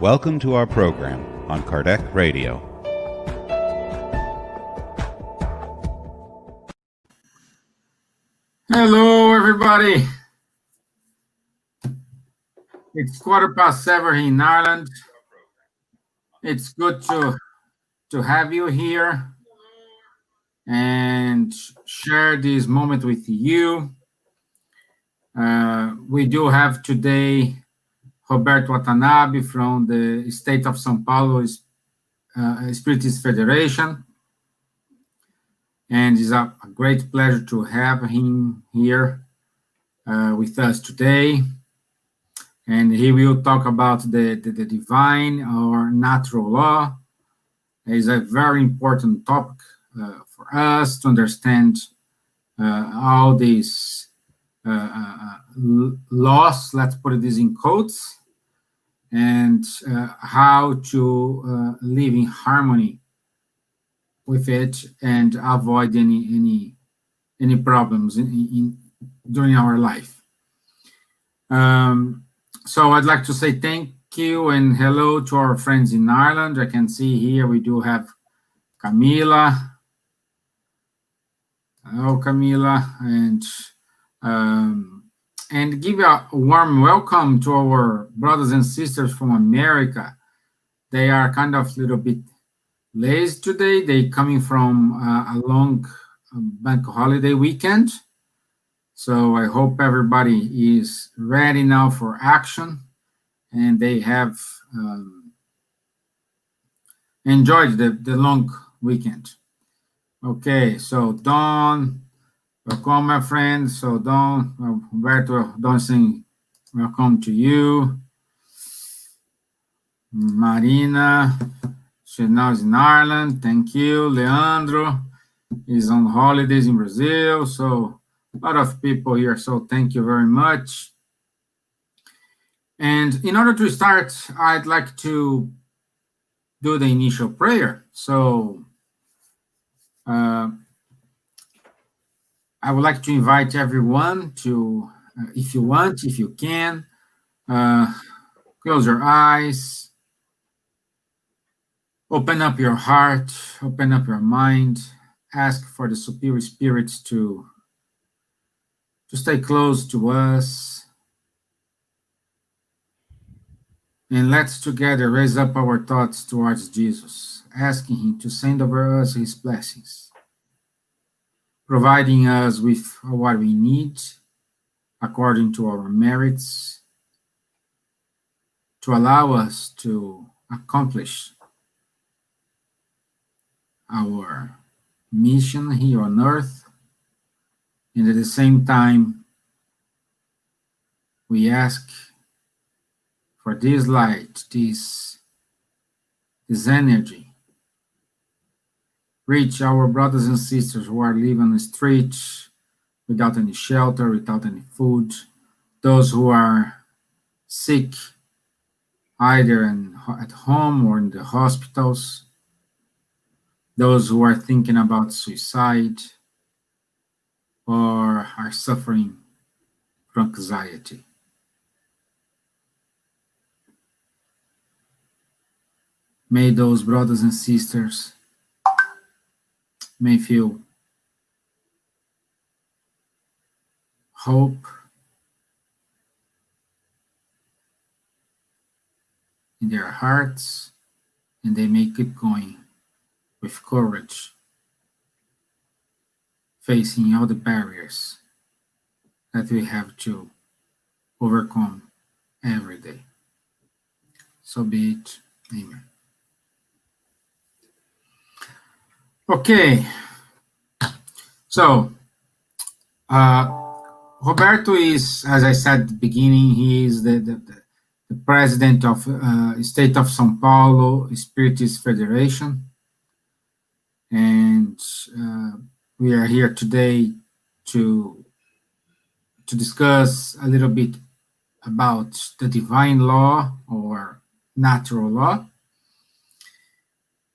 Welcome to our program on Kardec Radio. Hello, everybody. It's 7:15 in Ireland. It's good to have you here and share this moment with you. We do have today Roberto Watanabe from the state of São Paulo Spiritist Federation. And it's a great pleasure to have him here with us today. And he will talk about the divine or natural law. It's a very important topic for us to understand all these laws, let's put this in quotes, and how to live in harmony with it and avoid any problems during our life. So I'd like to say thank you and hello to our friends in Ireland. I can see here we do have Camila. Hello, Camila, and give a warm welcome to our brothers and sisters from America. They are kind of a little bit late today. They coming from a long bank holiday weekend. So I hope everybody is ready now for action and they have enjoyed the long weekend. Okay, so Don, welcome, my friend. So Don, Roberto, Don saying welcome to you. Marina, she now is in Ireland. Thank you. Leandro is on holidays in Brazil. So a lot of people here. So thank you very much. And in order to start, I'd like to do the initial prayer. So I would like to invite everyone to, if you want, if you can, close your eyes, open up your heart, open up your mind, ask for the superior spirits to stay close to us. And let's together raise up our thoughts towards Jesus, asking him to send over us his blessings, providing us with what we need according to our merits, to allow us to accomplish our mission here on earth. And at the same time, we ask for this light, this energy, reach our brothers and sisters who are living on the streets without any shelter, without any food, those who are sick, either at home or in the hospitals, those who are thinking about suicide or are suffering from anxiety. May those brothers and sisters may feel hope in their hearts, and they may keep going with courage, facing all the barriers that we have to overcome every day. So be it. Amen. Okay, so Roberto is, as I said at the beginning, he is the president of State of São Paulo Spiritist Federation, and we are here today to discuss a little bit about the divine law or natural law.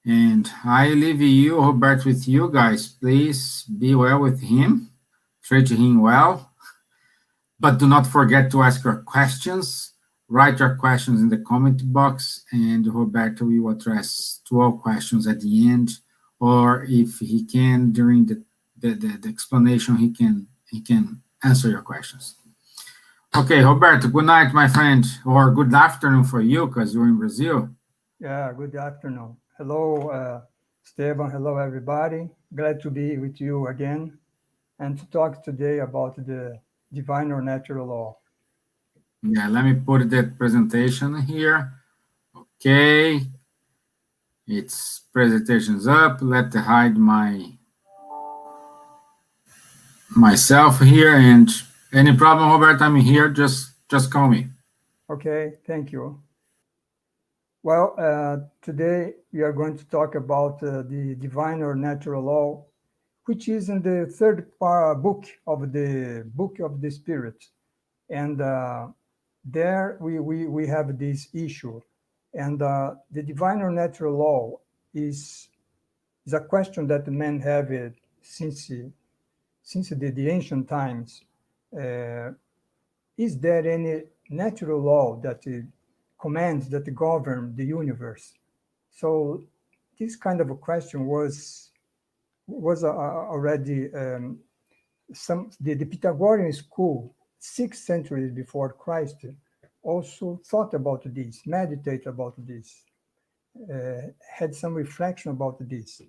And I leave you, Roberto, with you guys. Please be well with him, treat him well, but do not forget to ask your questions. write your questions in the comment box, and Roberto will address 12 questions at the end, or if he can during the explanation, he can answer your questions. Okay, Roberto, good night, my friend, or good afternoon for you, because you're in Brazil. Yeah, good afternoon. Hello, Stevan. Hello, everybody. Glad to be with you again and to talk today about the divine or natural law. Yeah, let me put that presentation here. Okay, its presentation's up. Let me hide myself here, and any problem, Roberto, I'm here. Just call me. Okay, thank you. Well, today we are going to talk about the divine or natural law, which is in the third book of the Spirit. And there we have this issue. And the divine or natural law is a question that men have since the ancient times. Uh, is there any natural law that commands, that govern the universe? So this kind of a question was already the Pythagorean school 6 centuries before Christ also thought about this, meditate about this, had some reflection about this.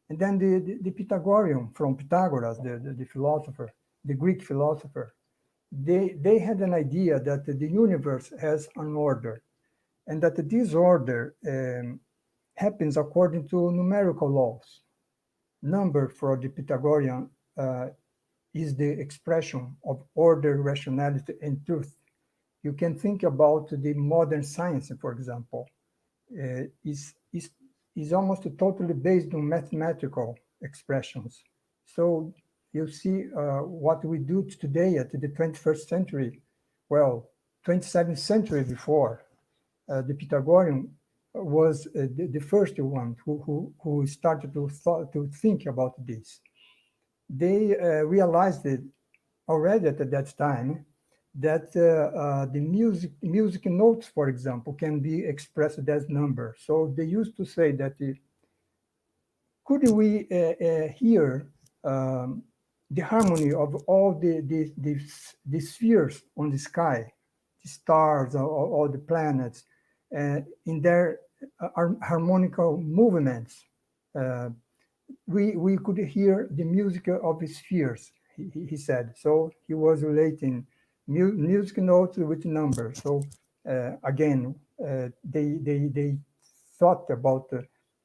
And then the Pythagorean from Pythagoras, the philosopher, the Greek philosopher, they had an idea that the universe has an order, and that this order happens according to numerical laws. Number for the Pythagorean is the expression of order, rationality, and truth. You can think about the modern science, for example, is almost totally based on mathematical expressions. So you see what we do today at the 21st century, well, 27th century before, the Pythagorean was the first one who started to think about this. They realized it already at that time that the music notes, for example, can be expressed as numbers. So they used to say that could we hear the harmony of all the spheres on the sky, the stars, all the planets, in their harmonical movements? Uh, we could hear the music of the spheres, he said. So he was relating music notes with numbers. So again, they thought about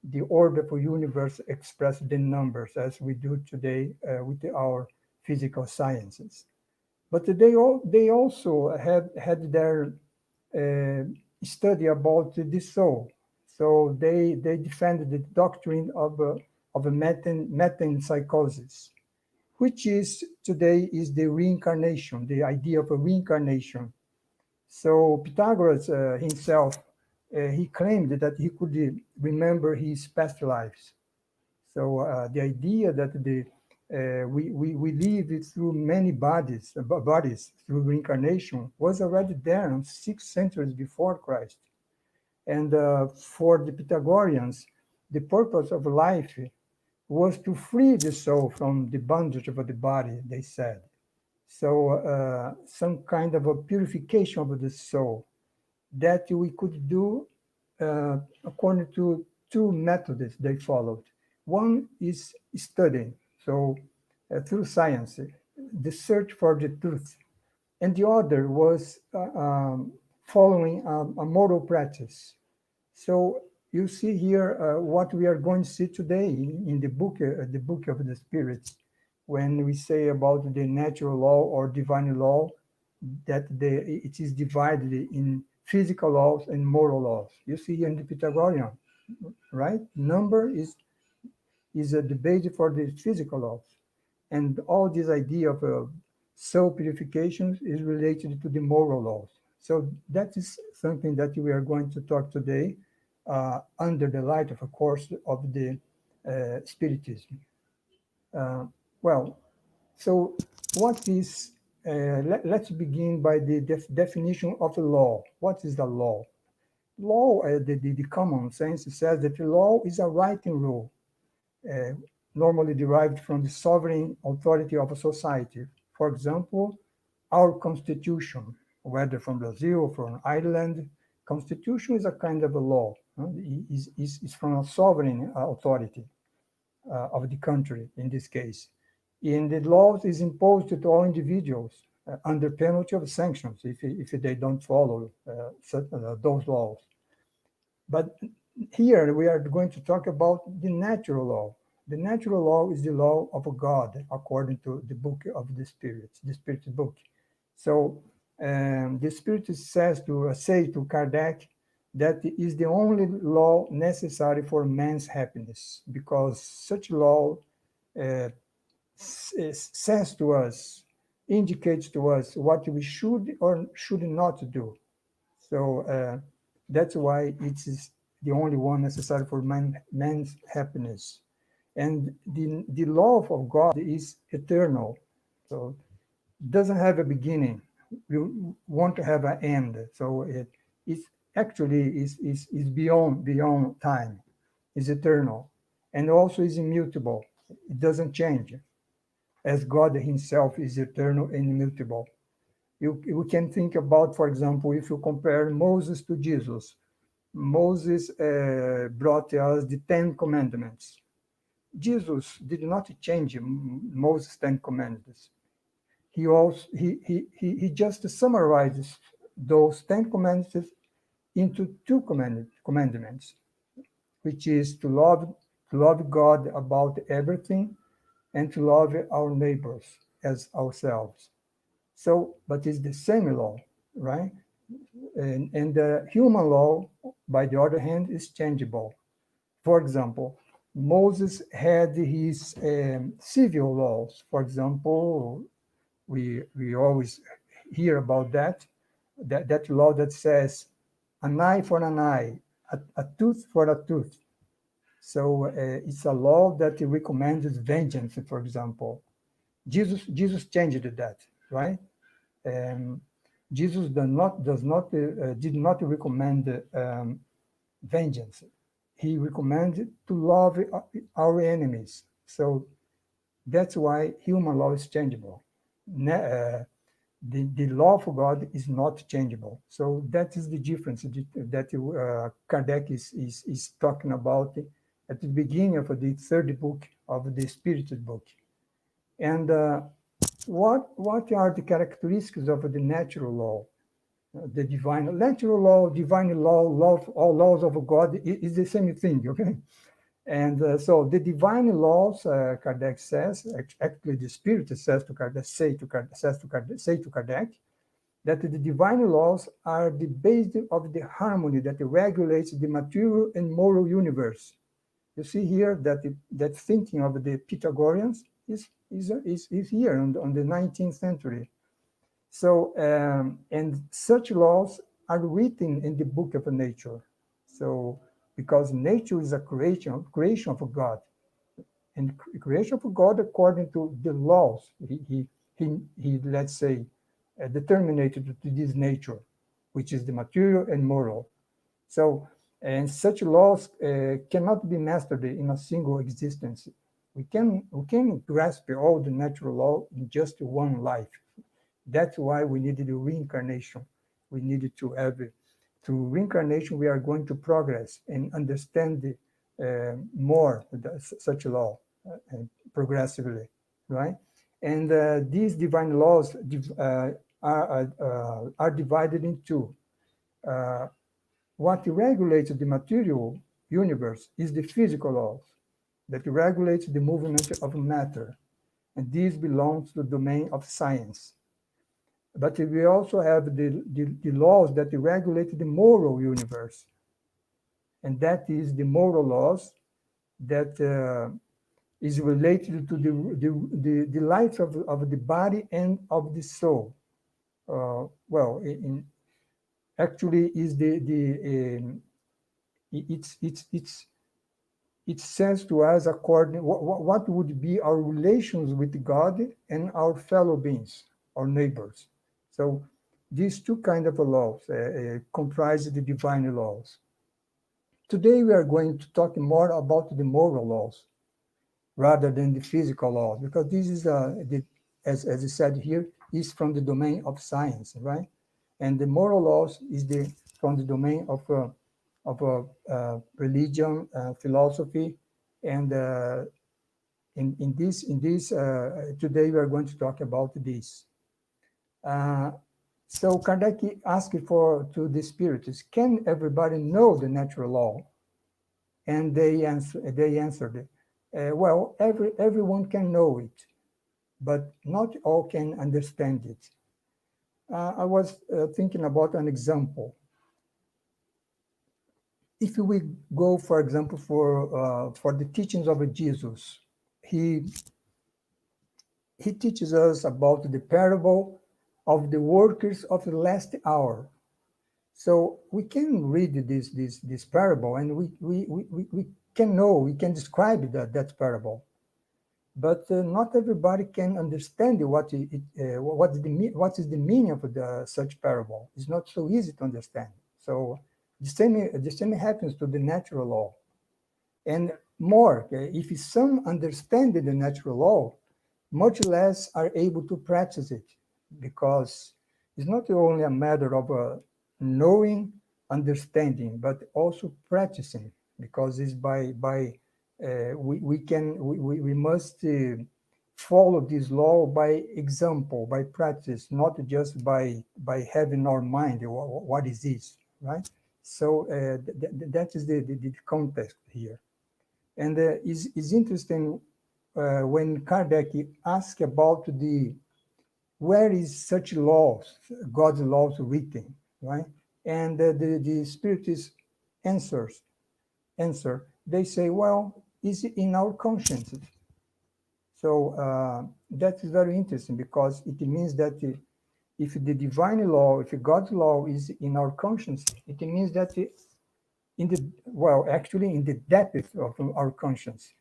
the order for universe expressed in numbers as we do today with our physical sciences. But they also had their uh, study about the soul. So they defended the doctrine of a methane psychosis, which is today is the reincarnation, the idea of a reincarnation. So Pythagoras himself, he claimed that he could remember his past lives. So the idea that we live through many bodies through reincarnation was already there 6 centuries before Christ. And for the Pythagoreans, the purpose of life was to free the soul from the bondage of the body, they said. So some kind of a purification of the soul that we could do according to two methods they followed. One is studying, so through science, the search for the truth, and the other was following a moral practice. So you see here what we are going to see today in the book of the spirits, when we say about the natural law or divine law, that it is divided in physical laws and moral laws. You see here in the Pythagorean, right? Number is the basis for the physical laws, and all this idea of soul purification is related to the moral laws. So that is something that we are going to talk today under the light of a course of the Spiritism. Uh, well, so what is let's begin by the definition of a law. What is the law? Law, the common sense says that the law is a writing rule, uh, normally derived from the sovereign authority of a society. For example, our constitution, whether from Brazil or from Ireland, constitution is a kind of a law. Is from a sovereign authority of the country in this case. And the law is imposed to all individuals under penalty of sanctions if they don't follow those laws. But here we are going to talk about the natural law. The natural law is the law of God, according to the book of the Spirit, the Spirit book. So the Spirit says to say to Kardec that it is the only law necessary for man's happiness, because such law uh, says to us, indicates to us what we should or should not do. So that's why it is the only one necessary for man's happiness. And the law of God is eternal. So it doesn't have a beginning. We want to have an end. So it actually is beyond time. It's eternal. And also is immutable. It doesn't change, as God himself is eternal and immutable. You can think about, for example, if you compare Moses to Jesus. Moses brought us the Ten Commandments. Jesus did not change Moses' Ten Commandments. He just summarizes those Ten Commandments into two commandments, which is to love God about everything and to love our neighbors as ourselves. So, but it's the same law, right? And the human law, by the other hand, is changeable. For example, Moses had his civil laws. For example, we always hear about that law that says an eye for an eye, a tooth for a tooth. So it's a law that recommends vengeance, for example. Jesus changed that, right? Um, Jesus did not recommend vengeance. He recommended to love our enemies. So that's why human law is changeable. The law of God is not changeable. So that is the difference that Kardec is talking about at the beginning of the third book of the Spiritist book. And what are the characteristics of the natural law? The natural law, divine law, all laws of God is the same thing, okay? And so the divine laws, Kardec says, actually the Spirit says to Kardec, say to Kardec, that the divine laws are the base of the harmony that regulates the material and moral universe. You see here that thinking of the Pythagoreans is here on the 19th century. So, and such laws are written in the book of nature. So, because nature is a creation of God, and creation of God according to the laws he let's say, determined to this nature, which is the material and moral. So, and such laws cannot be mastered in a single existence. We can grasp all the natural law in just one life. That's why we needed a reincarnation. We needed to have through reincarnation. We are going to progress and understand more such a law progressively, right? And these divine laws are divided into what regulates the material universe is the physical laws that regulates the movement of matter, and these belongs to the domain of science. But we also have the laws that regulate the moral universe, and that is the moral laws that is related to the life of the body and of the soul. Actually, is it says to us according what would be our relations with God and our fellow beings. our neighbors. So these two kind of laws comprise the divine laws. Today we are going to talk more about the moral laws rather than the physical laws, because this is, as I said here, is from the domain of science, right? And the moral laws is from the domain of religion, philosophy, and in this today we are going to talk about this. So Kardec asked to the Spiritists, can everybody know the natural law? And they answered, well, everyone can know it, but not all can understand it. I was thinking about an example. If we go, for example, for the teachings of Jesus, he teaches us about the parable of the workers of the last hour. So we can read this parable, and we can know, we can describe that parable. But not everybody can understand what is the meaning of such parable. It's not so easy to understand. So the same happens to the natural law. And more, if some understand the natural law, much less are able to practice it, because it's not only a matter of knowing, understanding, but also practicing, because it's we must follow this law by example, by practice, not just by having our mind what is this, right? So that is the context here. And it's interesting when Kardec asked about where is such laws, God's laws written, right? And the Spiritist answer, they say, well, is it in our consciences? So that is very interesting, because it means that if the divine law, if God's law is in our conscience, it means that actually in the depth of our conscience.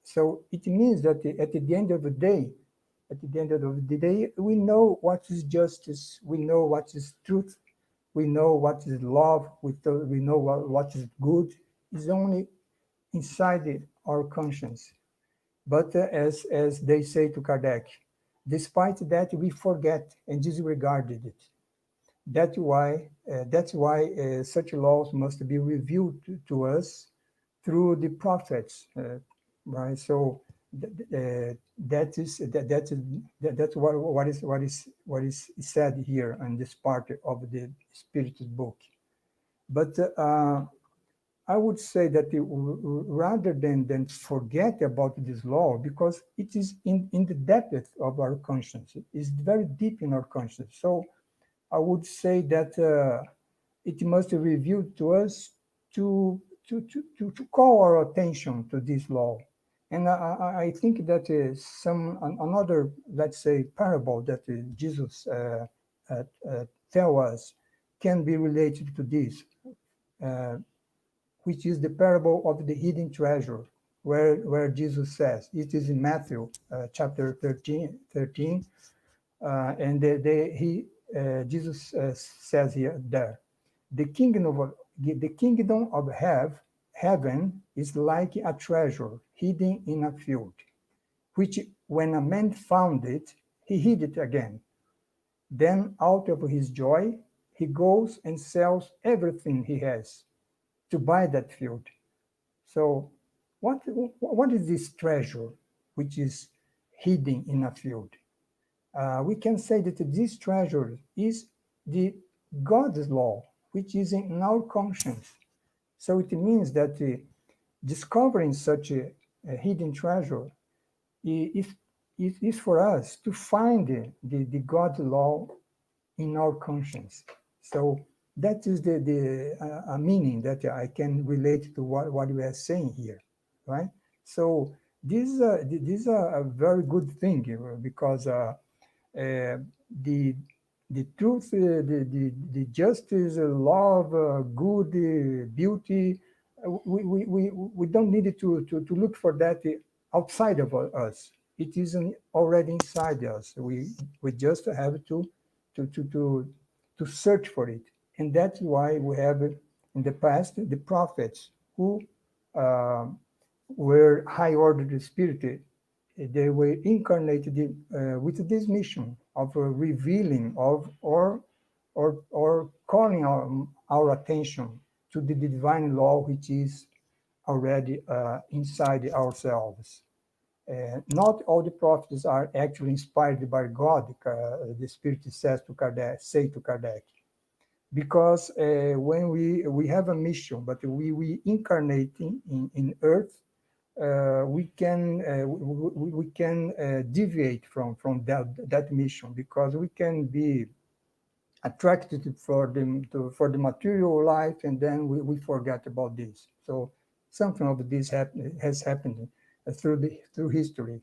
So it means that at the end of the day, we know what is justice, we know what is truth, we know what is love, we know what is good. It's only inside our conscience. But as they say to Kardec, despite that, we forget and disregarded it. That's why such laws must be revealed to us through the prophets, right? So that's what is said here in this part of the Spiritist book. But I would say that rather than forget about this law, because it is in the depth of our conscience, it is very deep in our conscience. So I would say that it must be revealed to us to call our attention to this law. And I think that another, let's say, parable that Jesus tell us can be related to this, which is the parable of the hidden treasure, where Jesus says, it is in Matthew chapter 13, and Jesus says there, the kingdom of heaven is like a treasure hidden in a field, which when a man found it, he hid it again. Then out of his joy, he goes and sells everything he has to buy that field. So what is this treasure which is hidden in a field? We can say that this treasure is the God's law, which is in our conscience. So it means that discovering such a hidden treasure is for us to find the God's law in our conscience. So that is the meaning that I can relate to what we are saying here, right? So this is a very good thing, because the truth, the justice, love, good, beauty, we don't need to look for that outside of us. it isn't already inside us. We just have to to to to search for it, and that's why we have in the past the prophets who uh, were high ordered spirit. They were incarnated with this mission of revealing of or calling our attention to the divine law which is already inside ourselves. Not all the prophets are actually inspired by God, the Spirit says to Kardec, say to Kardec, because when we have a mission, but we incarnate in Earth, we can deviate from that mission because we can be attracted for the material life, and then we forget about this. So something of this has happened through history.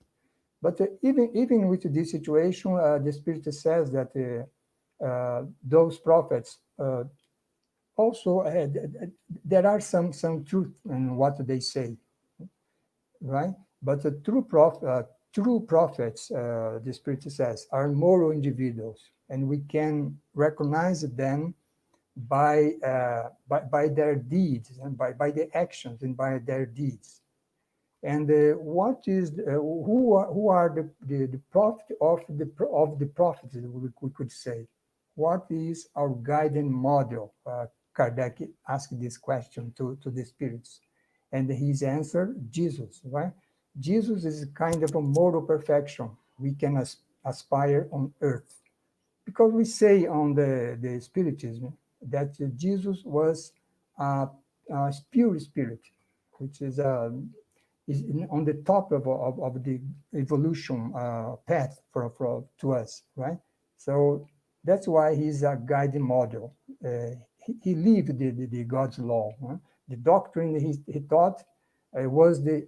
But even with this situation, the Spirit says that those prophets also there are some truth in what they say, right? But the true prophets, the Spirit says, are moral individuals, and we can recognize them by their deeds and by their actions and by their deeds. And who are the prophet of the prophets? We could say, what is our guiding model? Kardec asked this question to the spirits, and his answer, Jesus. Right? Jesus is a kind of a moral perfection we can aspire on earth, because we say on the Spiritism that Jesus was a pure spirit, which is on the top of the evolution path to us, right? So that's why he's a guiding model. He lived the God's law. Huh? The doctrine he taught was the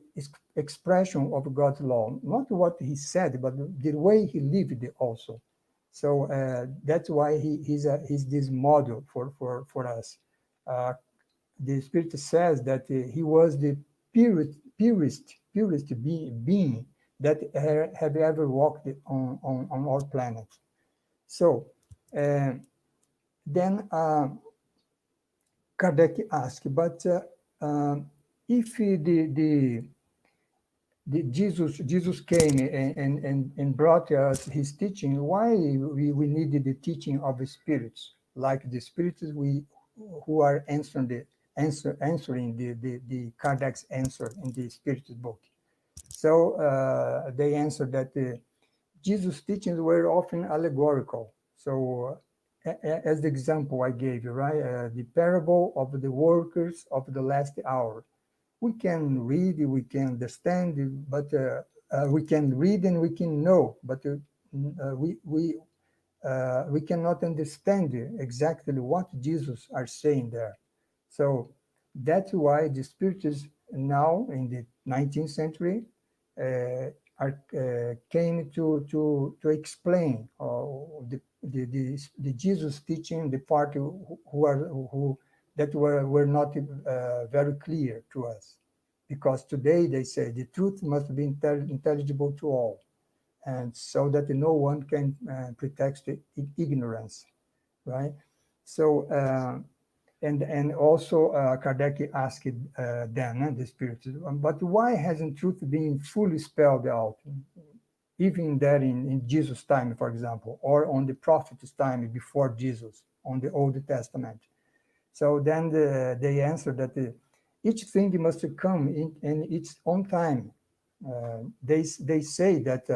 expression of God's law, not what he said, but the way he lived it also. So that's why he's this model for us. Uh, the Spirit says that he was the purest being that have ever walked on our planet. So then Kardec asked, but if the Jesus came and brought us his teaching, why we needed the teaching of the spirits, like the spirits who are answering the Kardec's answer in the Spiritist book. So they answered that Jesus' teachings were often allegorical. So as the example I gave you, right, the parable of the workers of the last hour. We can read, we can understand, but we can read and we can know, but we cannot understand exactly what Jesus are saying there. So that's why the Spiritists now in the 19th century came to explain the Jesus teaching, the part who that were not very clear to us. Because today they say the truth must be intelligible to all, and so that no one can pretext ignorance, right? So, and also Kardec asked then, the Spirit, but why hasn't truth been fully spelled out? Even there in Jesus' time, for example, or on the prophet's time before Jesus, on the Old Testament. So then they answer that each thing must come in its own time. They say that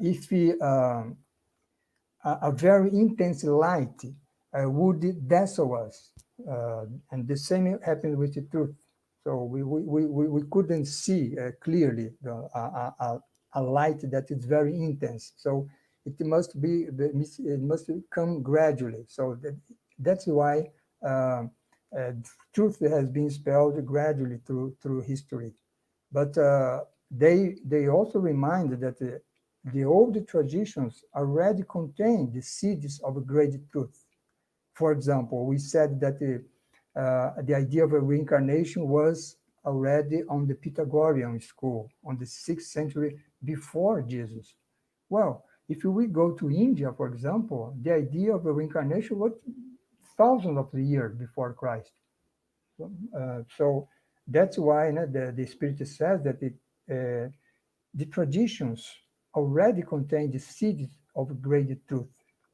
if a very intense light would dazzle us, and the same happened with the truth. So we couldn't see clearly a light that is very intense. So it must come gradually. So that's why truth has been spelled gradually through history. But they also remind that the old traditions already contain the seeds of a great truth. For example, we said that the idea of a reincarnation was already on the Pythagorean school, on the 6th century before Jesus. Well, if we go to India, for example, the idea of a reincarnation was thousands of years before Christ. So that's why the Spirit says that the traditions already contain the seeds of great truth,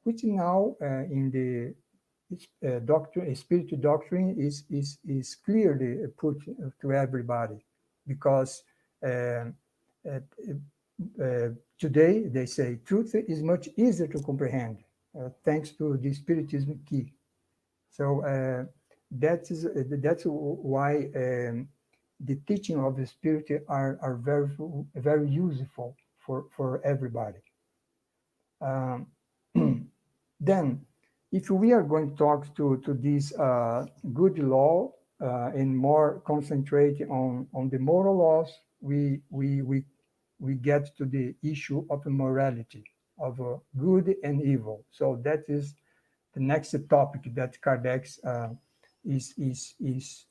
which now in the doctrine, spiritual doctrine is clearly put to everybody, because uh, uh, today they say truth is much easier to comprehend thanks to the Spiritism key. So that's why the teaching of the Spirit are very useful for everybody. Um, then, if we are going to talk to this good law and more concentrate on the moral laws, we get to the issue of morality, of good and evil. So that is the next topic that Kardec is is is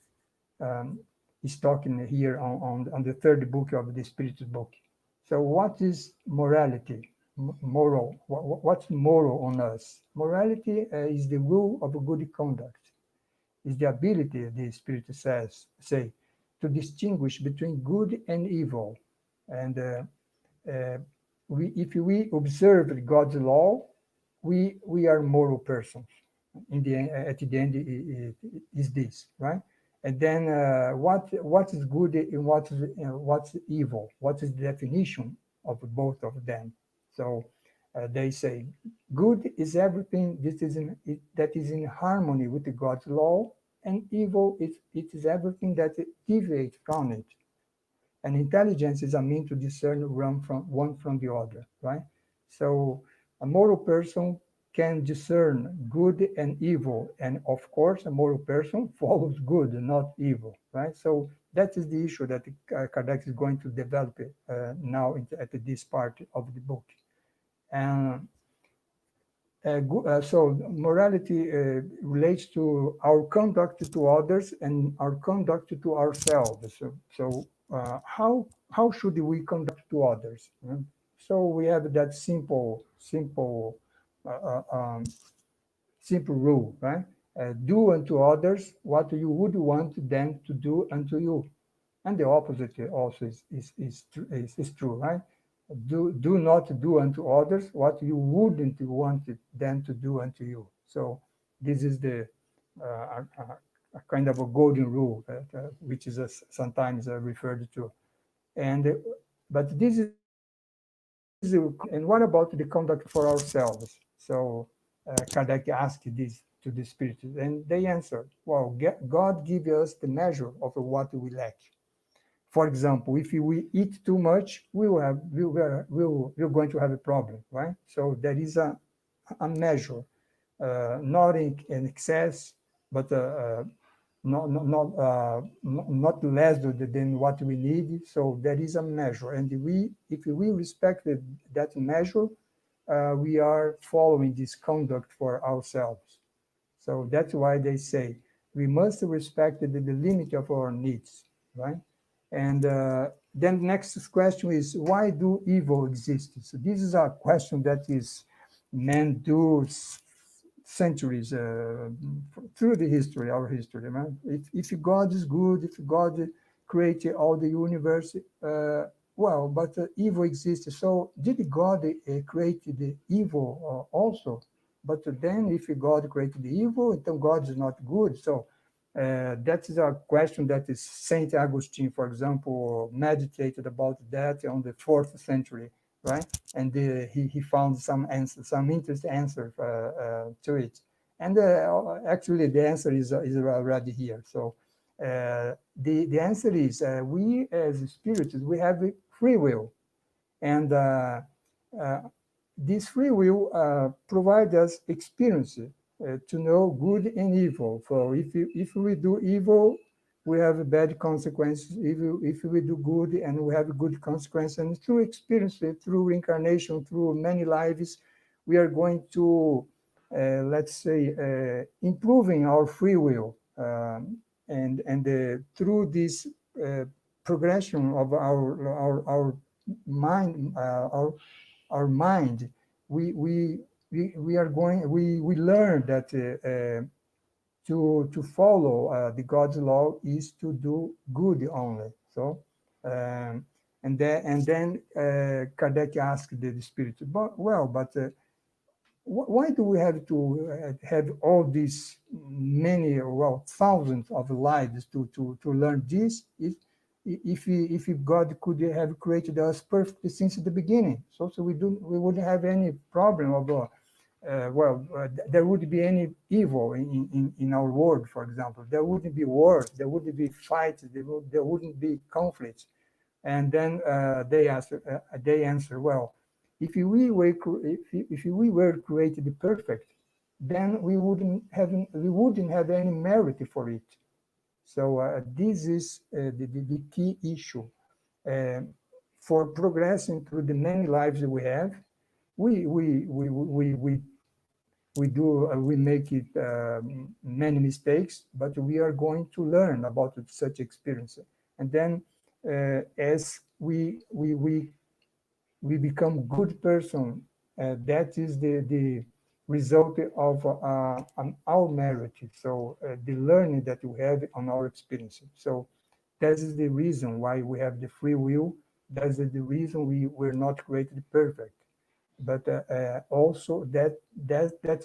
um, is talking here on the third book of the Spirit's book. So what is morality? Moral. What's moral on us? Morality is the rule of good conduct. Is the ability, the Spirit say, to distinguish between good and evil. And if we observe God's law, we are moral persons. In the at the end, is this right? And then what is good and what's evil? What is the definition of both of them? So they say good is everything that is in harmony with God's law, and evil it is everything that deviates from it. And intelligence is a mean to discern one from the other, right? So a moral person can discern good and evil, and of course, a moral person follows good, not evil, right? So that is the issue that Kardec is going to develop now at this part of the book. And so morality relates to our conduct to others and our conduct to ourselves. So how should we conduct to others? So we have that uh, uh, um, simple rule, right? Do unto others what you would want them to do unto you, and the opposite also is true, right? Do not do unto others what you wouldn't want them to do unto you. So this is the a kind of a golden rule that, which is sometimes referred to. And but this is and what about the conduct for ourselves? So Kardec asked this to the Spirit, and they answered, well, God gives us the measure of what we lack. For example, if we eat too much, we're going to have a problem, right? So there is a measure, not in excess, but not less than what we need. So there is a measure, and if we respect that measure, we are following this conduct for ourselves. So that's why they say we must respect the limit of our needs, right? And then the next question is, why do evil exist? So this is a question that is meant to centuries through the history, our history. Right? If God is good, if God created all the universe, well, but evil exists. So did God create the evil also? But then if God created the evil, then God is not good. So that is a question that is Saint Augustine, for example, meditated about that on the 4th century, right? And he found some answer, some interesting answer to it. And actually, the answer is already here. So the answer is we as spirits, we have free will, and uh, this free will provides us experience to know good and evil. So if we do evil, we have bad consequences. If we do good, and we have good consequences, and through experience, through reincarnation, through many lives, we are going to, let's say, improving our free will. And through this progression of our mind, our mind, we are going, we learn that to follow the God's law is to do good only. So, and then Kardec asked the spirit, but why do we have to have all these many, thousands of lives to learn this? If God could have created us perfectly since the beginning, so we wouldn't have any problem of there wouldn't be any evil in our world, for example. There wouldn't be wars, there wouldn't be fights, there wouldn't be conflicts. And then they answer, well, if we were created perfect, then we wouldn't have any merit for it. So this is the key issue. For progressing through the many lives that we have, we make it many mistakes, but we are going to learn about such experience. And then as we become good person, that is the result of our merit. So the learning that we have on our experience. So that is the reason why we have the free will. That is the reason we were not created perfect. But also that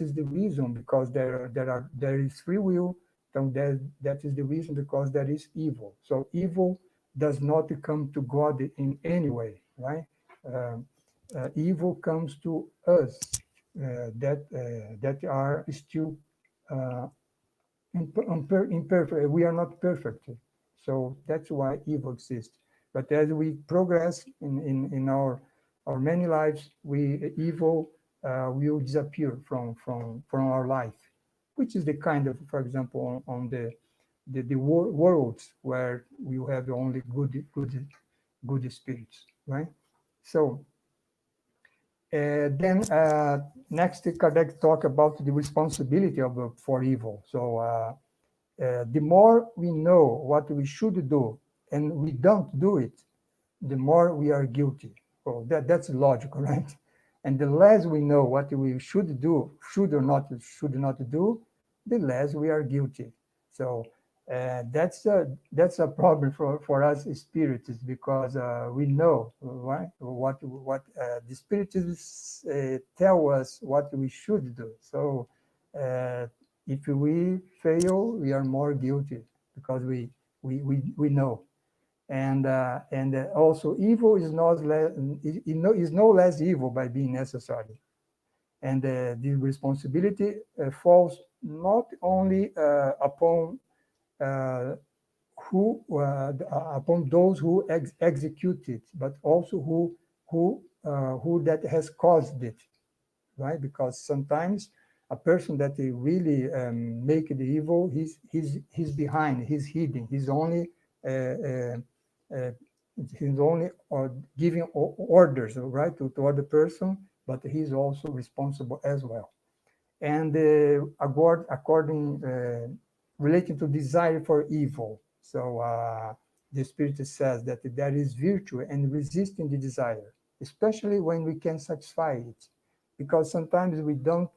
is the reason, because there is free will. So that is the reason, because there is evil. So evil does not come to God in any way, right? Evil comes to us that are still imperfect. We are not perfect, so that's why evil exists. But as we progress in our many lives, evil will disappear from our life, which is the kind of, for example, on the worlds where we have only good spirits, right? So then next, Kardec talk about the responsibility for evil. So the more we know what we should do and we don't do it, the more we are guilty. Well, that's logical, right? And the less we know what we should do, should not do, the less we are guilty. So that's a problem for us spiritists, because we know, right, what the spiritists tell us what we should do. So if we fail, we are more guilty, because we know. And also evil is no less evil by being necessary. And the responsibility falls not only upon upon those who execute it, but also who that has caused it, right? Because sometimes a person that they really make the evil, he's behind, he's hidden, he's only giving orders, right, to other person, but he's also responsible as well. And according relating to desire for evil, so the Spirit says that there is virtue in resisting the desire, especially when we can satisfy it, because sometimes we don't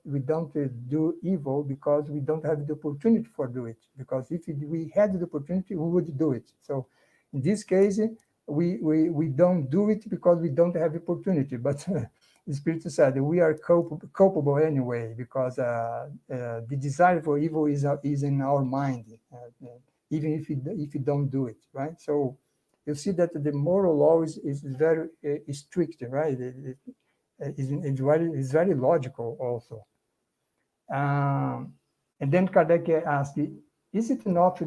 do evil because we don't have the opportunity for do it. Because if we had the opportunity, we would do it. So in this case, we don't do it because we don't have opportunity. But the Spirit said we are culpable anyway, because the desire for evil is in our mind, even if you don't do it, right? So you see that the moral law is very strict, right? It's very logical also. And then Kardec asked, is it enough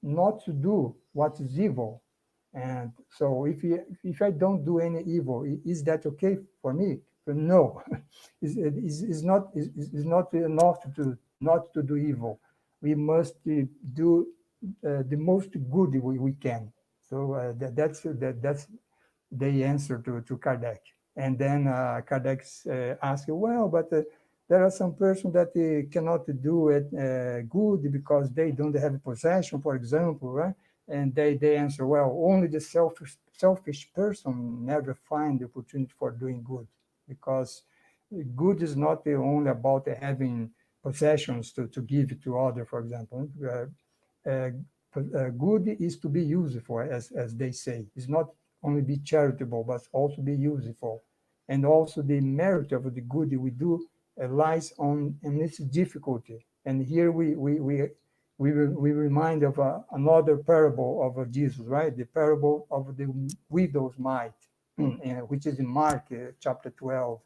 not to do what is evil? And so if I don't do any evil, is that okay for me? No, it's not enough to not to do evil. We must do the most good we can. So that's the answer to Kardec. And then Kardec asked, well, but there are some persons that cannot do it good because they don't have possession, for example, right? And they answer, well, only the selfish person never find the opportunity for doing good, because good is not only about having possessions to give to other, for example. Good is to be useful, as they say. It's not only be charitable, but also be useful. And also the merit of the good we do lies in its difficulty. And here we remind of another parable of Jesus, right? The parable of the widow's mite, which is in Mark chapter 12.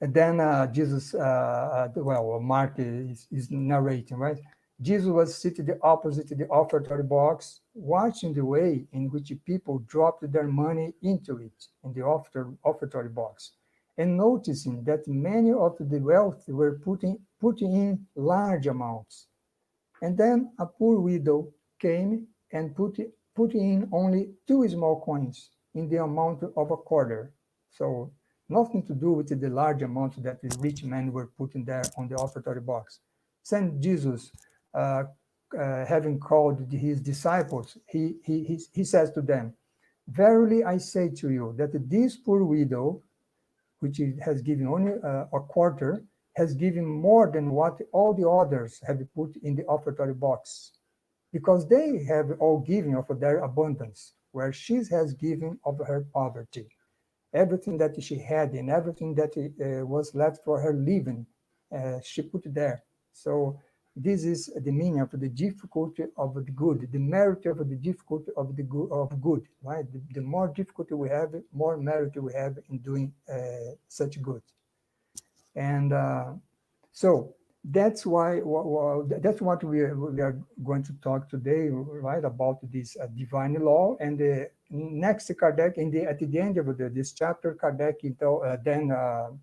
And then Jesus, Mark is narrating, right? Jesus was seated opposite the offertory box, watching the way in which people dropped their money into it, in the offertory box, and noticing that many of the wealthy were putting in large amounts. And then a poor widow came and put in only 2 small coins in the amount of a quarter. So nothing to do with the large amount that the rich men were putting there on the offertory box. Saint Jesus, uh, having called his disciples, he says to them, "Verily I say to you that this poor widow, which has given only a quarter, has given more than what all the others have put in the offertory box, because they have all given of their abundance, where she has given of her poverty. Everything that she had and everything that was left for her living, she put there." So this is the meaning of the difficulty of the good, the merit of the difficulty of the good, right? The more difficulty we have, more merit we have in doing such good. And so that's why that's what we are going to talk today, right? About this divine law. And the next Kardec, at the end of this chapter, Kardec then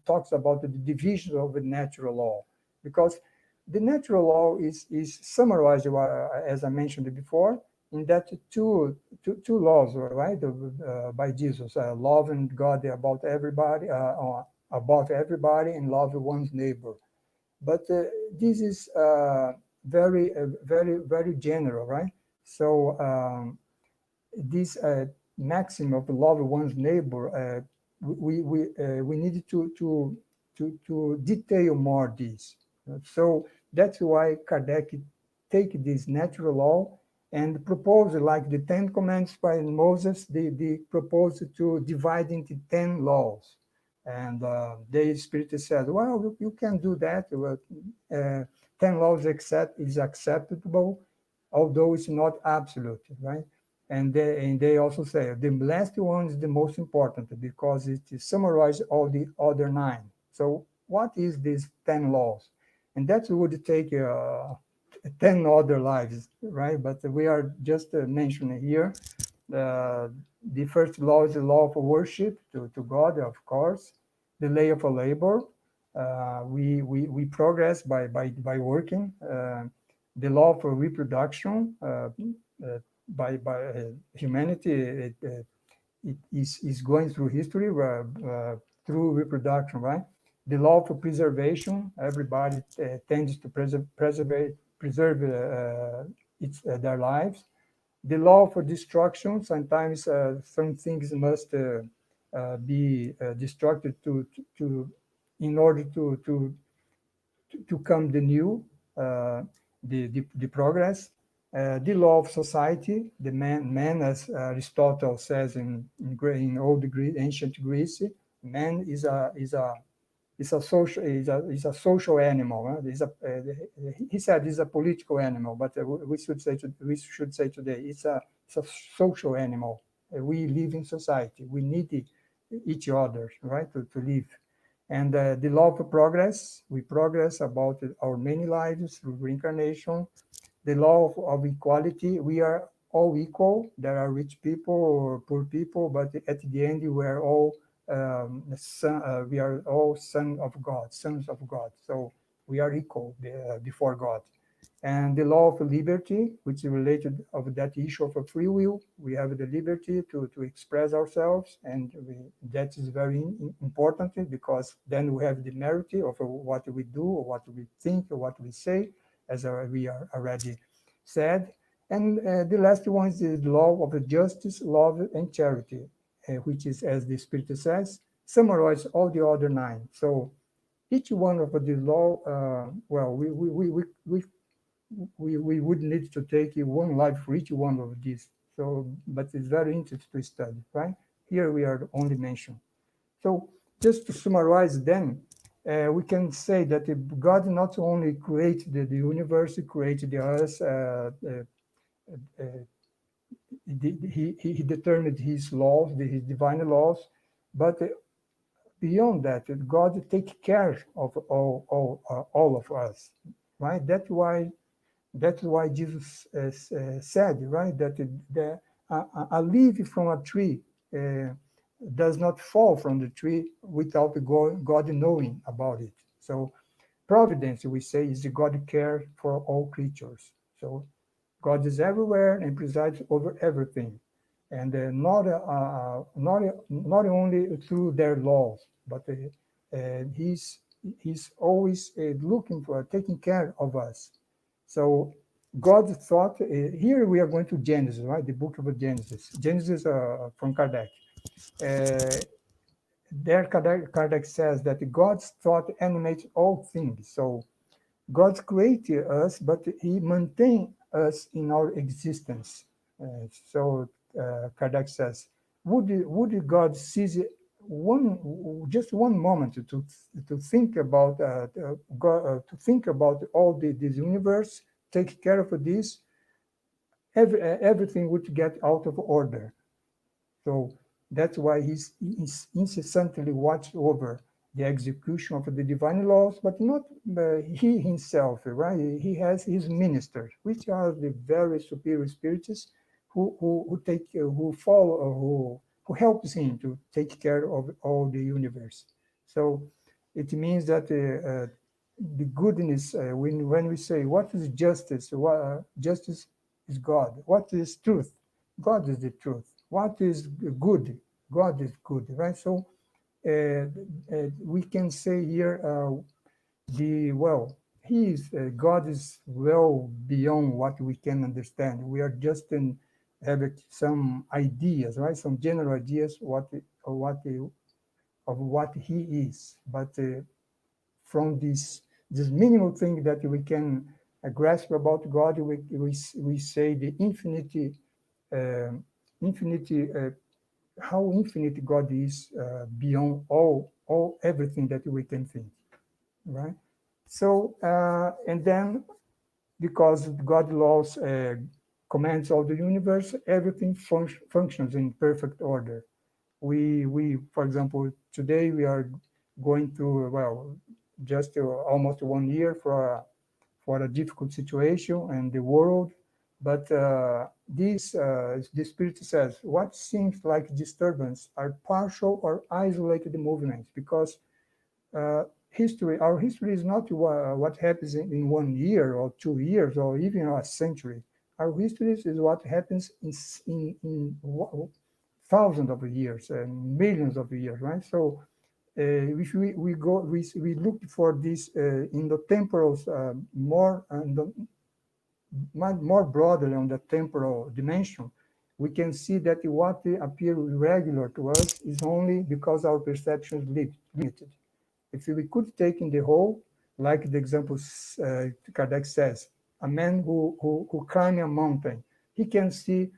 talks about the division of the natural law, because the natural law is summarized, as I mentioned before, in that two laws, right? By Jesus, loving God about everybody, above everybody, and love one's neighbor. But this is very general, right? So this maxim of love one's neighbor, we need to detail more this. So that's why Kardec take this natural law and propose, like the 10 Commandments by Moses, they propose to divide into 10 laws. And the Spiritist said, well, you can do that. 10 laws is acceptable, although it's not absolute, right? And they also say the last one is the most important, because it summarizes all the other 9. So what is these 10 laws? And that would take 10 other lives, right? But we are just mentioning here. The first law is the law of worship to God, of course. The lay of labor. We progress by working. The law for reproduction. By humanity, it is going through history through reproduction, right? The law for preservation. Everybody tends to preserve their lives. The law for destruction. Sometimes some things must be destructed in order to come the new, the progress. The law of society. The man, as Aristotle says in old ancient Greece, man is a social animal. He said he's a political animal, but we should say today it's a social animal. We live in society. We need each other, right, to live. And the law of progress. We progress about our many lives through reincarnation. The law of equality. We are all equal. There are rich people or poor people, but at the end we are all we are all sons of God. So we are equal before God. And the law of liberty, which is related of that issue of free will. We have the liberty to express ourselves, and that is very important, because then we have the merit of what we do, or what we think, or what we say, as we are already said. And the last one is the law of justice, love, and charity, which is, as the Spirit says, summarize all the other nine. So each one of the law, well, we would need to take one life for each one of these. So, but it's very interesting to study, right? Here we are only mentioned. So just to summarize then, we can say that God not only created the universe, he created us, he determined his laws, his divine laws, but beyond that, God takes care of all of us, right? That's why Jesus said, right, that a leaf from a tree uh, does not fall from the tree without God knowing about it. So providence, we say, is the God care for all creatures. So God is everywhere and presides over everything, and not only through their laws, but he's always looking for taking care of us. So God thought, here we are going to Genesis, right? The book of Genesis. Genesis from Kardec. Uh, there Kardec says that God's thought animates all things. So God created us, but he maintains us in our existence. So Kardec says, would God seize just one moment to think about God, to think about all this universe, take care of this, everything would get out of order. So that's why he's incessantly watched over the execution of the divine laws, but not he himself, right? He has his ministers, which are the very superior spirits who take who follow who helps him to take care of all the universe. So it means that the goodness when we say what is justice, justice is God. What is truth? God is the truth. What is good? God is good, right? So we can say here the well, he is God is well beyond what we can understand. We are just in have some ideas, right? Some general ideas of what he is, but from this minimal thing that we can grasp about God, we say the infinity, uh, infinity, how infinite God is beyond all everything that we can think, right? So and then because God laws commands all the universe, everything functions in perfect order. We for example today we are going through well just almost 1 year for a difficult situation in the world, but the spirit says what seems like disturbance are partial or isolated movements, because our history is not what happens in 1 year or 2 years or even a century. Our history is what happens in thousands of years and millions of years, right? So if we look for this in the temporal more broadly on the temporal dimension, we can see that what appears irregular to us is only because our perception is limited. If we could take in the whole, like the example Kardec says, a man who climbs a mountain, he can see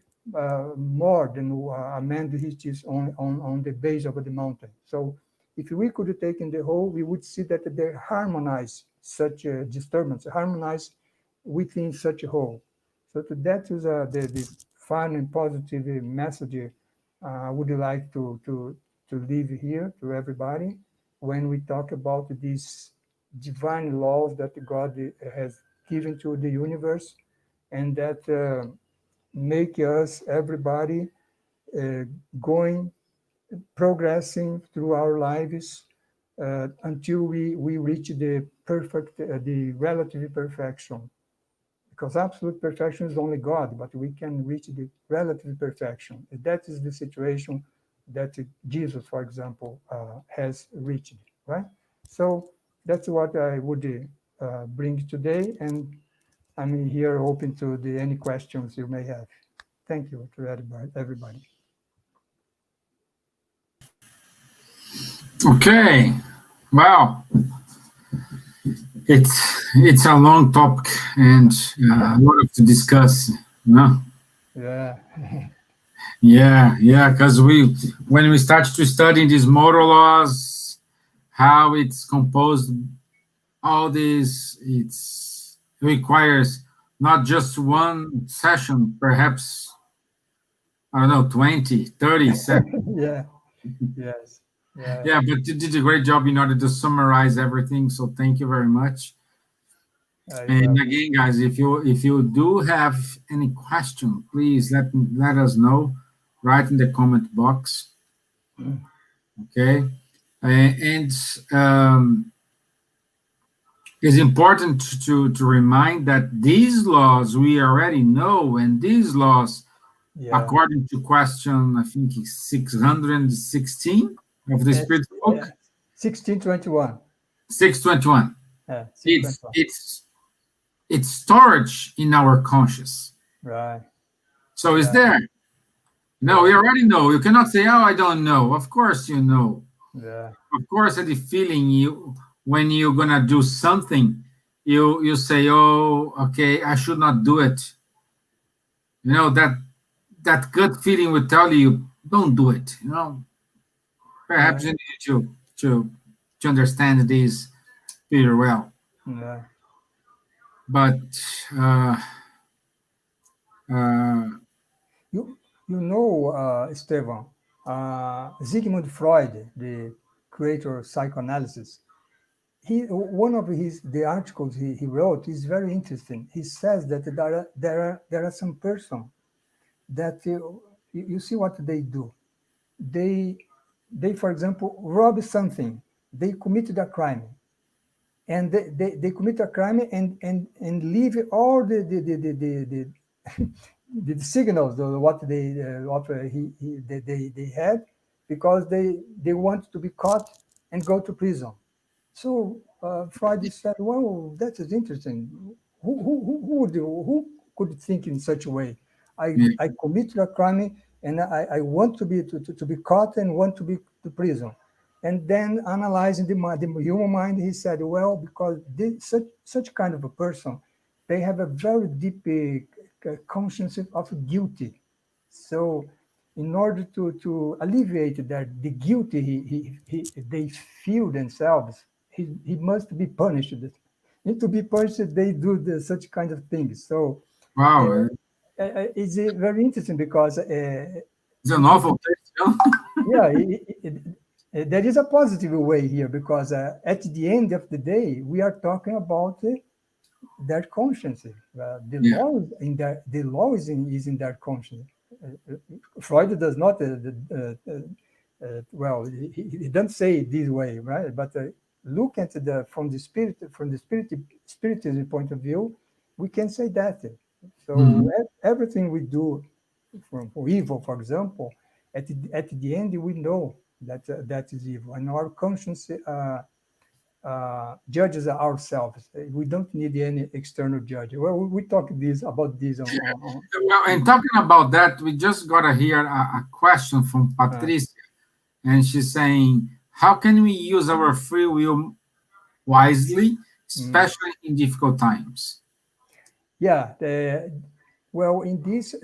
more than a man that is on the base of the mountain. So if we could take in the whole, we would see that they harmonize such a disturbance, harmonize within such a whole. So that is the fun and positive message I would like to leave here to everybody when we talk about these divine laws that God has given to the universe, and that make us, everybody, uh, going, progressing through our lives until we reach the perfect, the relative perfection. Because absolute perfection is only God, but we can reach the relative perfection. And that is the situation that Jesus, for example, has reached, right? So that's what I would bring today. And I'm here open to any questions you may have. Thank you to everybody. Okay. Well, it's a long topic and a lot to discuss. No? Yeah. Yeah, because when we start to study these moral laws, how it's composed, all this, it requires not just one session, perhaps, I don't know, 20, 30 sessions. Yeah. Yes. Yeah. Yeah, but you did a great job in order to summarize everything. So thank you very much. You're And welcome. again, guys, if you do have any question, please let us know. Write in the comment box. Okay, and it's important to remind that these laws we already know, and these laws, Yeah. according to question, I think it's 616 of the It's, Spirit book, 1621. 621. Yeah, It's 621. it's it's storage in our conscious. Right. So it's Yeah. there. No, Yeah. we already know. You cannot say, "Oh, I don't know." Of course, you know. Yeah. Of course, the feeling you when you're gonna do something, you say, "Oh, okay, I should not do it." You know that gut feeling will tell you, "Don't do it." You know, Yeah. perhaps you need to understand this pretty well. Yeah. But uh, uh, You you know, Stevan, Sigmund Freud, the creator of psychoanalysis, one of the articles he wrote is very interesting. He says that there are some person that you see what they do. They they for example rob something. They committed a crime, and they commit a crime and leave all the signals, they had, because they want to be caught and go to prison. So Freud said, "Well, that is interesting. Who could think in such a way? yeah. I committed a crime and I want to be caught and want to be to prison." And then analyzing the human mind, he said, "Well, because such kind of a person, they have a very deep conscience of guilty. So in order to alleviate that the guilty they feel themselves, he must be punished. And to be punished, they do such kind of things. So Wow, it's very interesting because it's a novel text, you know? yeah, there is a positive way here, because at the end of the day, we are talking about their conscience. The Yeah. law is in their the law is in their conscience. Freud does not. Well, he doesn't say it this way, right? But look at from the spiritism point of view, we can say that. So Mhm. everything we do for evil, for example, at the end we know that that is evil, and our conscience judges ourselves. We don't need any external judge. Well, we talk about this Well, and talking about that, we just got to hear a question from uh, Patricia, and she's saying, "How can we use our free will wisely, mm, especially in difficult times?" yeah. Well, in this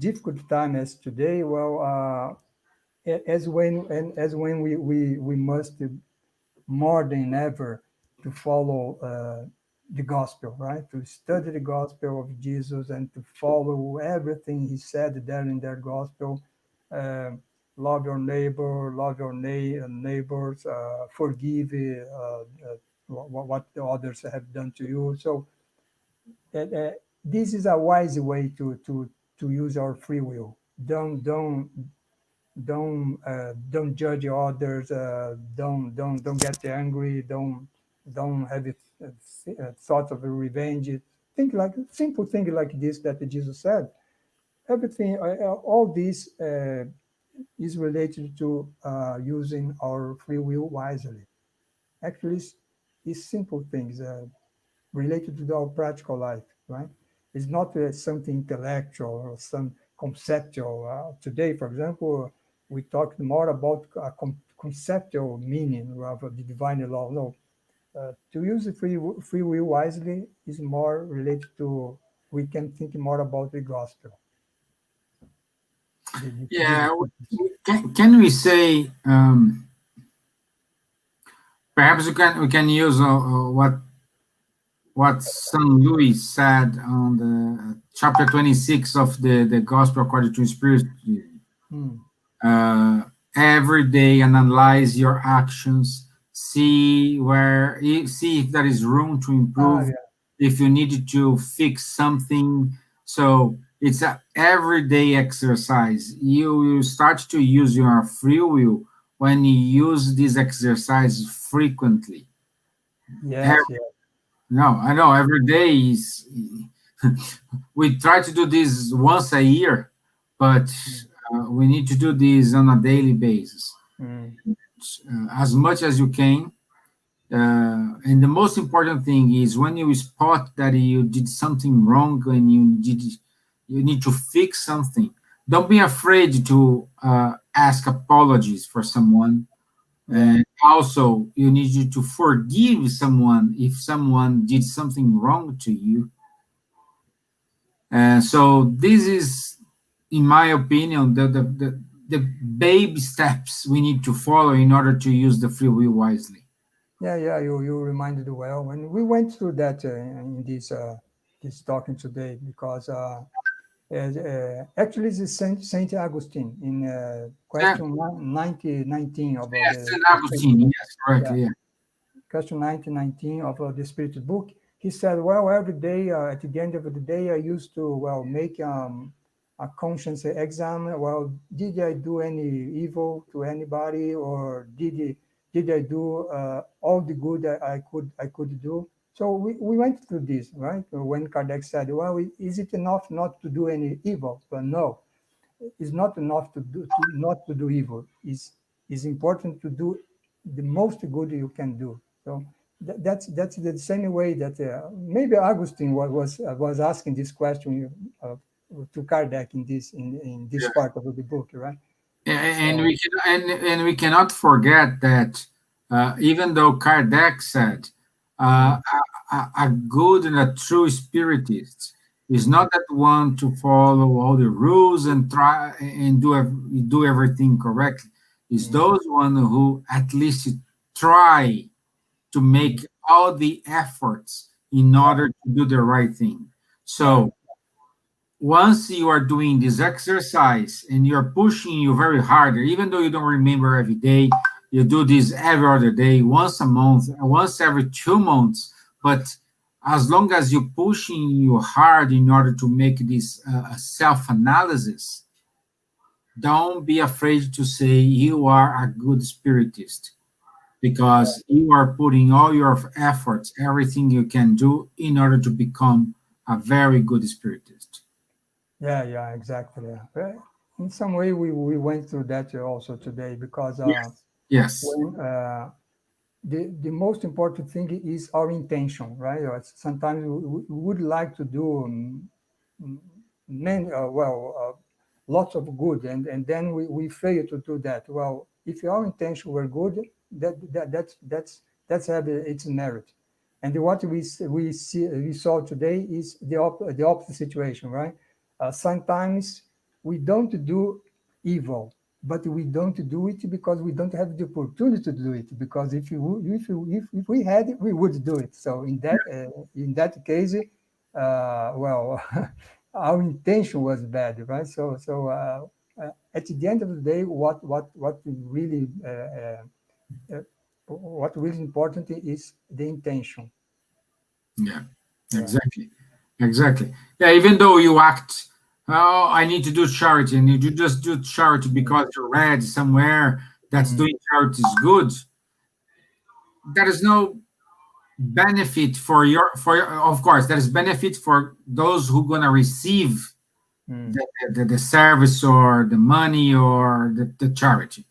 difficult time as today, well, as when we must more than ever to follow the gospel, right? To study the gospel of Jesus and to follow everything he said there in that gospel. Uh, love your neighbor, love your neighbors, forgive what the others have done to you. So uh, this is a wise way to use our free will. Don't judge others. Don't get angry. Don't have it, thought of revenge. Think like simple thing like this that Jesus said. Everything, all this is related to using our free will wisely. Actually, it's simple things. related to our practical life, right? It's not something intellectual or some conceptual. Today, for example, we talked more about conceptual meaning of the divine law. No, to use the free will wisely is more related to, we can think more about the gospel. Yeah, can we say perhaps we can use what St. Louis said on the chapter 26 of the Gospel according to Spirit. Hmm. Every day analyze your actions, see if there is room to improve, Yeah. if you need to fix something. So it's a everyday exercise. You start to use your free will when you use this exercise frequently. Yes, yes. No, I know every day is. We try to do this once a year, but we need to do this on a daily basis, Mm. as much as you can. And the most important thing is when you spot that you did something wrong and you need to fix something. Don't be afraid to ask apologies for someone, Yeah. and also, you need to forgive someone if someone did something wrong to you. So this is, in my opinion, the baby steps we need to follow in order to use the free will wisely. Yeah. You reminded well, and we went through that in this talking today because actually it's Saint Augustine in Yeah, question 19 of yes, the Saint Spirit Augustine. book. Yes, correct. Yeah, Yeah, question 19 of the Spirit book. He said, well, every day at the end of the day, I used to make a conscience exam. Well, did I do any evil to anybody, or did I do all the good that I could do? So we went through this, right? When Kardec said, well, is it enough not to do any evil? But no, it's not enough not to do evil. It's important to do the most good you can do. So that's the same way that maybe Augustine was asking this question to Kardec in this part of the book, right? and So we cannot forget that even though Kardec said mm, a good and a true spiritist is mm, not that one to follow all the rules and try and do everything correctly. Is mm, those one who at least try to mm, make all the efforts in yeah, order to do the right thing. yeah, So once you are doing this exercise and you're pushing you very hard, even though you don't remember every day, you do this every other day, once a month, once every 2 months. But as long as you're pushing you hard in order to make this self-analysis, don't be afraid to say you are a good spiritist because you are putting all your efforts, everything you can do in order to become a very good spiritist. yeah, exactly. Yeah. In some way, we went through that also today because Yes. Yes. when the most important thing is our intention, right? Sometimes we would like to do many, lots of good, and then we fail to do that. Well, if our intention were good, that's have its merit. And what we saw today is the opposite situation, right? Sometimes we don't do evil, but we don't do it because we don't have the opportunity to do it. Because if we had it, we would do it. So in that case, well, our intention was bad, right? So at the end of the day, uh, what really important is the intention. Yeah, Yeah. exactly. Exactly. Yeah, even though you act, oh, I need to do charity, and you just do charity Mm, because you read somewhere that's mm, doing charity is good, there is no benefit of course, there is benefit for those who gonna receive mm. the service or the money or the charity.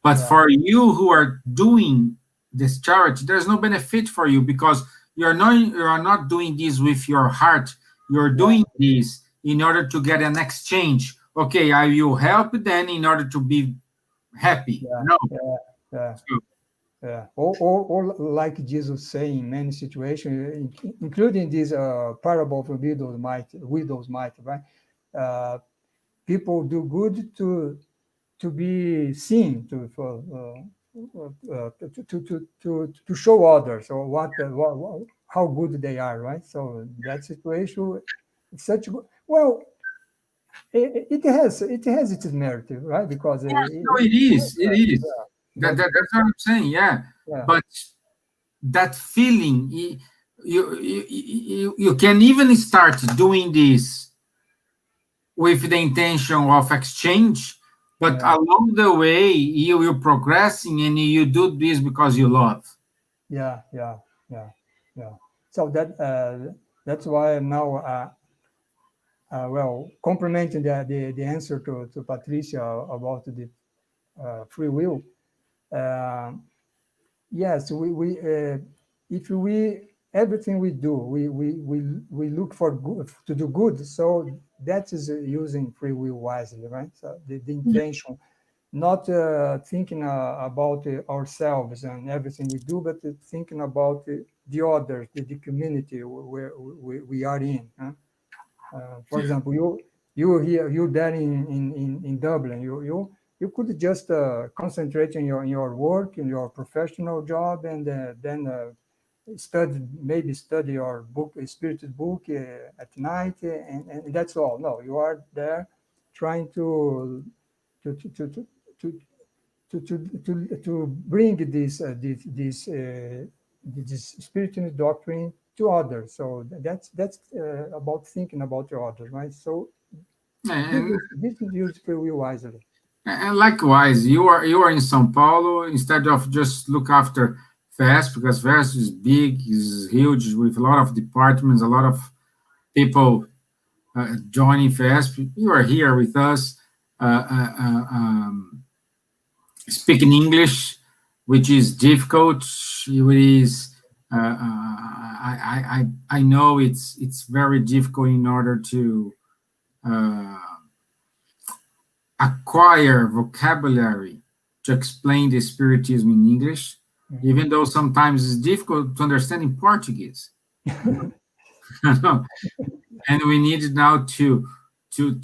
But Yeah. for you who are doing this charity, there's no benefit for you because you're not doing this with your heart. You're doing this in order to get an exchange. Okay, I will help then in order to be happy. Yeah, No. yeah, yeah. So, Yeah, or like Jesus saying in many situations, including this parable of widows might, right? Uh, People do good to be seen, to show others or how good they are, right? So that situation, it's such good. Well, it has its merit, right? Because no, it is. It is. but That's what I'm saying. Yeah, yeah, but that feeling, you can even start doing this with the intention of exchange, but yeah. along the way you're progressing and you do this because you love. Yeah, yeah, yeah, yeah. So that's why now, well, complementing the answer to Patricia about the free will. Uh, yes, we if we everything we do, we look for good to do good. So that is using free will wisely, right? So the intention, not thinking about ourselves and everything we do, but thinking about the others, the community where we are in. Huh? For example, you there in Dublin, you could just concentrate in your work, in your professional job, and then study your book, a spirited book at night, and that's all. No, you are there trying to to to to, to to bring this spiritual doctrine to others. So that's about thinking about your others, right? So and, this is used very wisely. and likewise, you are in São Paulo. Instead of just look after fast, because fast is big, is huge, with a lot of departments, a lot of people joining fast. You are here with us, speaking English, which is difficult. It is. I know it's very difficult in order to uh, acquire vocabulary to explain the spiritism in English, even though sometimes it's difficult to understand in Portuguese. And we need now to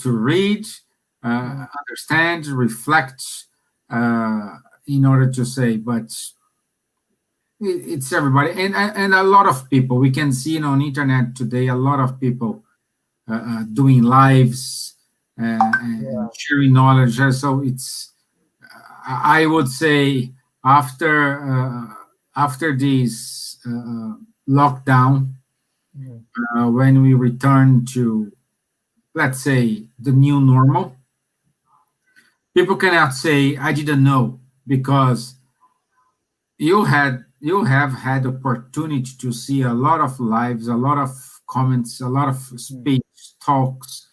read, understand, reflect, in order to say. But it's everybody, and a lot of people we can see it on internet today. A lot of people doing lives and sharing knowledge. So it's I would say after this lockdown, when we return to, let's say, the new normal, people cannot say I didn't know, because you have had opportunity to see a lot of lives, a lot of comments, a lot of speech, talks,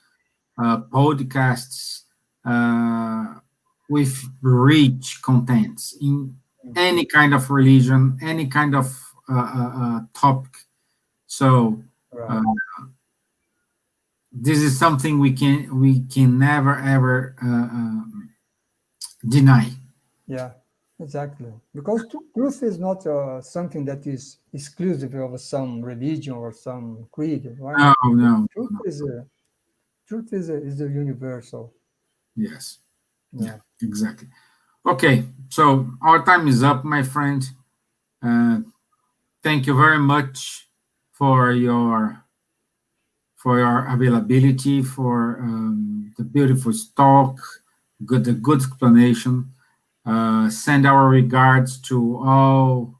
podcasts, with rich contents in any kind of religion, any kind of topic. So Right. this is something we can never ever deny. Yeah, exactly. Because truth is not something that is exclusive of some religion or some creed, right? No, no, Truth no. is is a universal. Yes, yeah, Yeah. exactly. Okay, so our time is up, my friend. Uh, Thank you very much for your availability, for the beautiful talk, the good explanation. Send our regards to all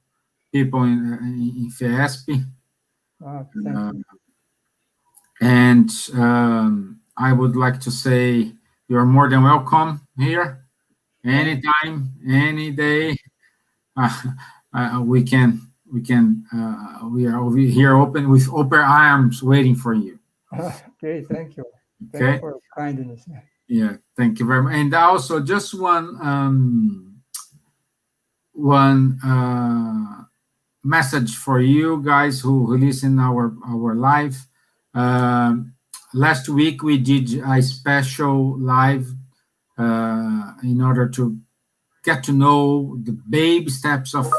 people in FESP. Thank Uh, you. and I would like to say you're more than welcome here, anytime, any day. Uh, we are over here open with open arms waiting for you. Okay, thank you. Thank you Okay. for your kindness. Yeah, thank you very much. And also, just one message for you guys who listen our live. Last week we did a special live in order to get to know the baby steps of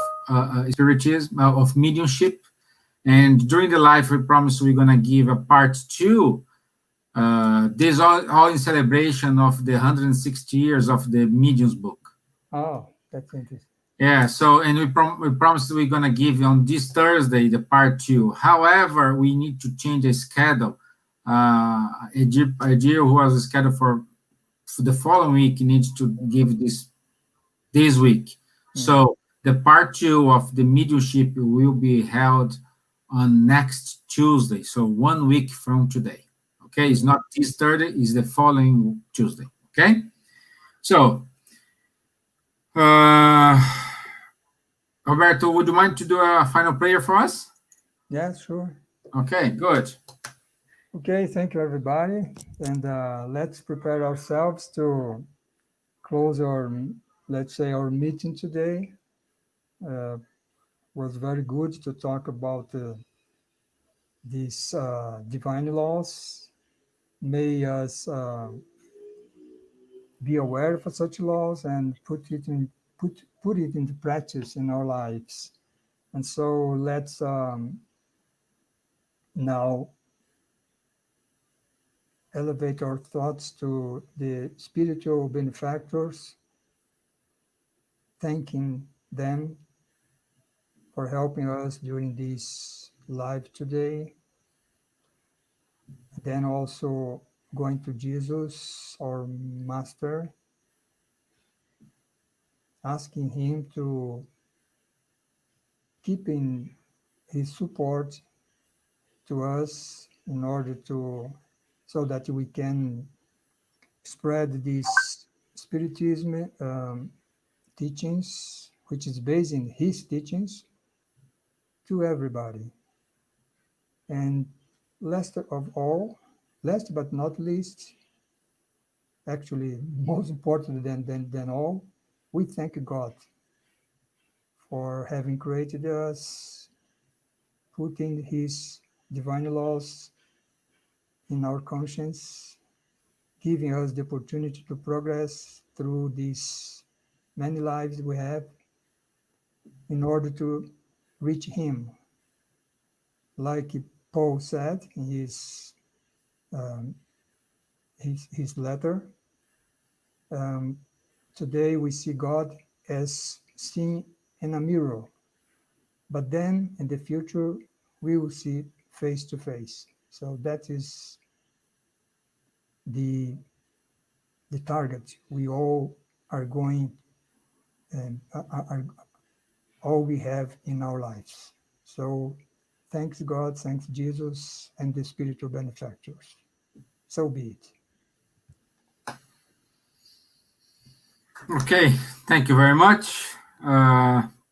spiritism, of mediumship. And during the live, we promise we're going to give a part 2. This all in celebration of the 160 years of the Mediums book. Oh, that's interesting. Yeah, so, and we promised we're going to give on this Thursday the part 2. However, we need to change the schedule. Edir, who was scheduled for the following week, needs to give this week. So the part 2 of the mediumship will be held on next Tuesday, so 1 week from today. Okay, it's not this Thursday, it's the following Tuesday. Okay, so Roberto, would you mind to do a final prayer for us? Yeah, sure. Okay, good. Okay, thank you, everybody. And let's prepare ourselves to close our, let's say, our meeting today. Was very good to talk about these divine laws. May us be aware of such laws and put it into practice in our lives. And so let's now elevate our thoughts to the spiritual benefactors, thanking them for helping us during this live today. Then also going to Jesus, our Master, asking him to keep in his support to us in order to, so that we can spread this Spiritism teachings, which is based in his teachings, to everybody. And last but not least, actually most important than all, we thank God for having created us, putting his divine laws in our conscience, giving us the opportunity to progress through these many lives we have in order to reach him. Like Paul said in his letter, today we see God as seen in a mirror, but then in the future we will see face to face. So that is the target we all are going, and all we have in our lives. So thanks God, thanks Jesus, and the spiritual benefactors. So be it. Okay, thank you very much.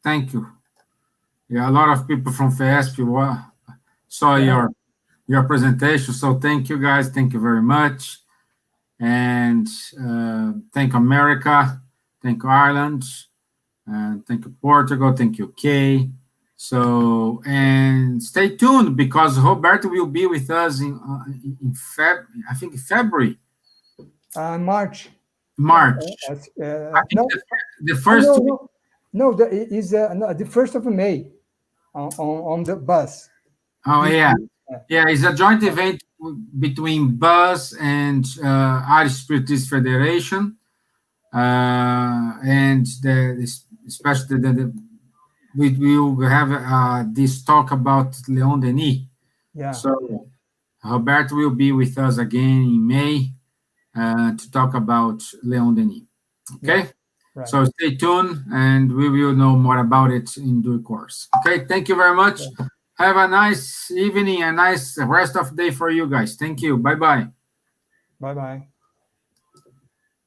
Thank you. Yeah, a lot of people from FESP saw your presentation, so thank you guys. Thank you very much. And thank America, thank Ireland, and thank you Portugal, thank you UK. So, and stay tuned because Roberto will be with us in February. March. No, the first. No, is the 1st of May on the bus. Oh yeah, it's a joint event between BUS and Irish Spiritist Federation, and especially we will have this talk about Leon Denis. Yeah. So Roberto will be with us again in May to talk about Leon Denis. Okay. Yeah. Right. So stay tuned, and we will know more about it in due course. Okay. Thank you very much. Yeah. Have a nice evening, a nice rest of the day for you guys. Thank you. Bye-bye. Bye-bye.